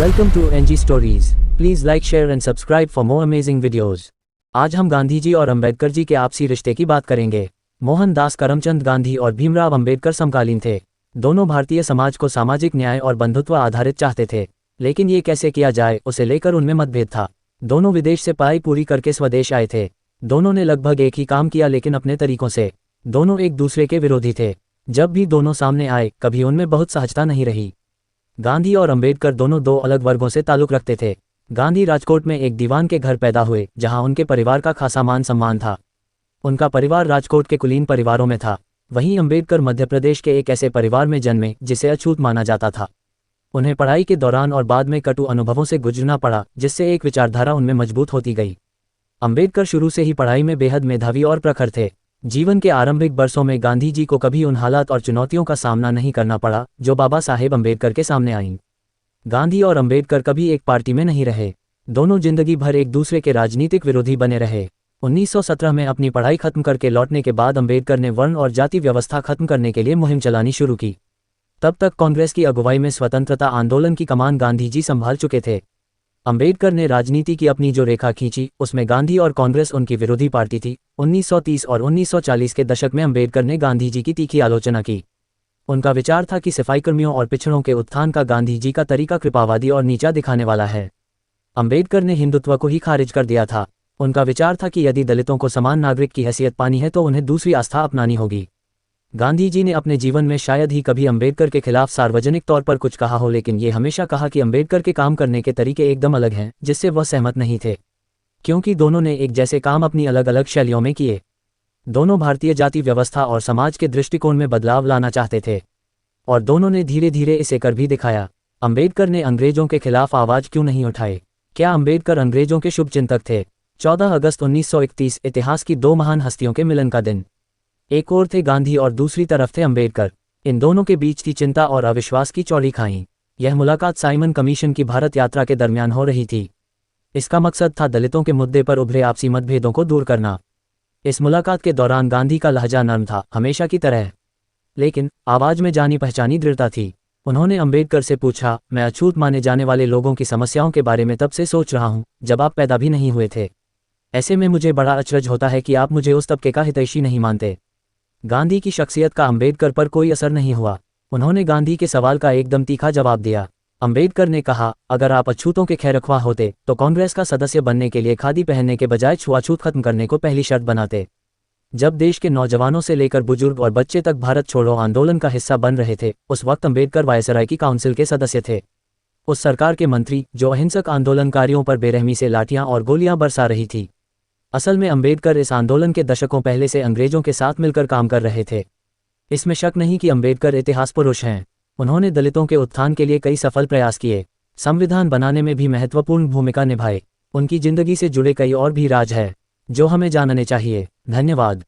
Welcome to NG stories. Please like, share and subscribe for more amazing videos. आज हम गांधी जी और अंबेडकर जी के आपसी रिश्ते की बात करेंगे। मोहनदास करमचंद गांधी और भीमराव अंबेडकर समकालीन थे। दोनों भारतीय समाज को सामाजिक न्याय और बंधुत्व आधारित चाहते थे, लेकिन ये कैसे किया जाए उसे लेकर उनमें मतभेद था। दोनों विदेश से पढ़ाई पूरी करके स्वदेश आए थे। दोनों ने लगभग एक ही काम किया, लेकिन अपने तरीकों से। दोनों एक दूसरे के विरोधी थे। जब भी दोनों सामने आए, कभी उनमें बहुत सहजता नहीं रही। गांधी और अंबेडकर दोनों दो अलग वर्गों से ताल्लुक़ रखते थे। गांधी राजकोट में एक दीवान के घर पैदा हुए, जहां उनके परिवार का खासा मान सम्मान था। उनका परिवार राजकोट के कुलीन परिवारों में था। वहीं अंबेडकर मध्य प्रदेश के एक ऐसे परिवार में जन्मे जिसे अछूत माना जाता था। उन्हें पढ़ाई के दौरान और बाद में कटु अनुभवों से गुजरना पड़ा, जिससे एक विचारधारा उनमें मजबूत होती गई। अंबेडकर शुरू से ही पढ़ाई में बेहद मेधावी और प्रखर थे। जीवन के आरंभिक वर्षों में गांधी जी को कभी उन हालात और चुनौतियों का सामना नहीं करना पड़ा जो बाबा साहेब अंबेडकर के सामने आईं। गांधी और अंबेडकर कभी एक पार्टी में नहीं रहे। दोनों जिंदगी भर एक दूसरे के राजनीतिक विरोधी बने रहे। 1917 में अपनी पढ़ाई खत्म करके लौटने के बाद अंबेडकर ने वर्ण और जाति व्यवस्था खत्म करने के लिए मुहिम चलानी शुरू की। तब तक कांग्रेस की अगुवाई में स्वतंत्रता आंदोलन की कमान गांधी जी संभाल चुके थे। अंबेडकर ने राजनीति की अपनी जो रेखा खींची, उसमें गांधी और कांग्रेस उनकी विरोधी पार्टी थी। 1930 और 1940 के दशक में अंबेडकर ने गांधी जी की तीखी आलोचना की। उनका विचार था कि सफाईकर्मियों और पिछड़ों के उत्थान का गांधी जी का तरीका कृपावादी और नीचा दिखाने वाला है। अंबेडकर ने हिंदुत्व को ही खारिज कर दिया था। उनका विचार था कि यदि दलितों को समान नागरिक की हैसियत पानी है तो उन्हें दूसरी आस्था अपनानी होगी। गांधी जी ने अपने जीवन में शायद ही कभी अंबेडकर के खिलाफ सार्वजनिक तौर पर कुछ कहा हो, लेकिन ये हमेशा कहा कि अंबेडकर के काम करने के तरीके एकदम अलग हैं, जिससे वह सहमत नहीं थे, क्योंकि दोनों ने एक जैसे काम अपनी अलग अलग शैलियों में किए। दोनों भारतीय जाति व्यवस्था और समाज के दृष्टिकोण में बदलाव लाना चाहते थे, और दोनों ने धीरे धीरे इसे कर भी दिखाया। अंबेडकर ने अंग्रेजों के खिलाफ आवाज क्यों नहीं उठाई? क्या अंबेडकर अंग्रेजों के शुभचिंतक थे? 14 अगस्त 1931 इतिहास की दो महान हस्तियों के मिलन का दिन। एक ओर थे गांधी और दूसरी तरफ थे अंबेडकर। इन दोनों के बीच थी चिंता और अविश्वास की चौड़ी खाई। यह मुलाकात साइमन कमीशन की भारत यात्रा के दरमियान हो रही थी। इसका मकसद था दलितों के मुद्दे पर उभरे आपसी मतभेदों को दूर करना। इस मुलाकात के दौरान गांधी का लहजा नर्म था, हमेशा की तरह, लेकिन आवाज में जानी पहचानी दृढ़ता थी। उन्होंने अंबेडकर से पूछा, मैं अछूत माने जाने वाले लोगों की समस्याओं के बारे में तब से सोच रहा हूं जब आप पैदा भी नहीं हुए थे। ऐसे में मुझे बड़ा अचरज होता है कि आप मुझे उस तबके का हितैषी नहीं मानते। गांधी की शख्सियत का अंबेडकर पर कोई असर नहीं हुआ। उन्होंने गांधी के सवाल का एकदम तीखा जवाब दिया। अंबेडकर ने कहा, अगर आप अछूतों के खैरख्वाह होते तो कांग्रेस का सदस्य बनने के लिए खादी पहनने के बजाय छुआछूत खत्म करने को पहली शर्त बनाते। जब देश के नौजवानों से लेकर बुजुर्ग और बच्चे तक भारत छोड़ो आंदोलन का हिस्सा बन रहे थे, उस वक्त अंबेडकर वायसराय की काउंसिल के सदस्य थे। उस सरकार के मंत्री जो अहिंसक आंदोलनकारियों पर बेरहमी से लाठियां और गोलियां बरसा रही थी। असल में अंबेडकर इस आंदोलन के दशकों पहले से अंग्रेजों के साथ मिलकर काम कर रहे थे। इसमें शक नहीं कि अंबेडकर इतिहास पुरुष हैं। उन्होंने दलितों के उत्थान के लिए कई सफल प्रयास किए, संविधान बनाने में भी महत्वपूर्ण भूमिका निभाई। उनकी जिंदगी से जुड़े कई और भी राज है जो हमें जानने चाहिए। धन्यवाद।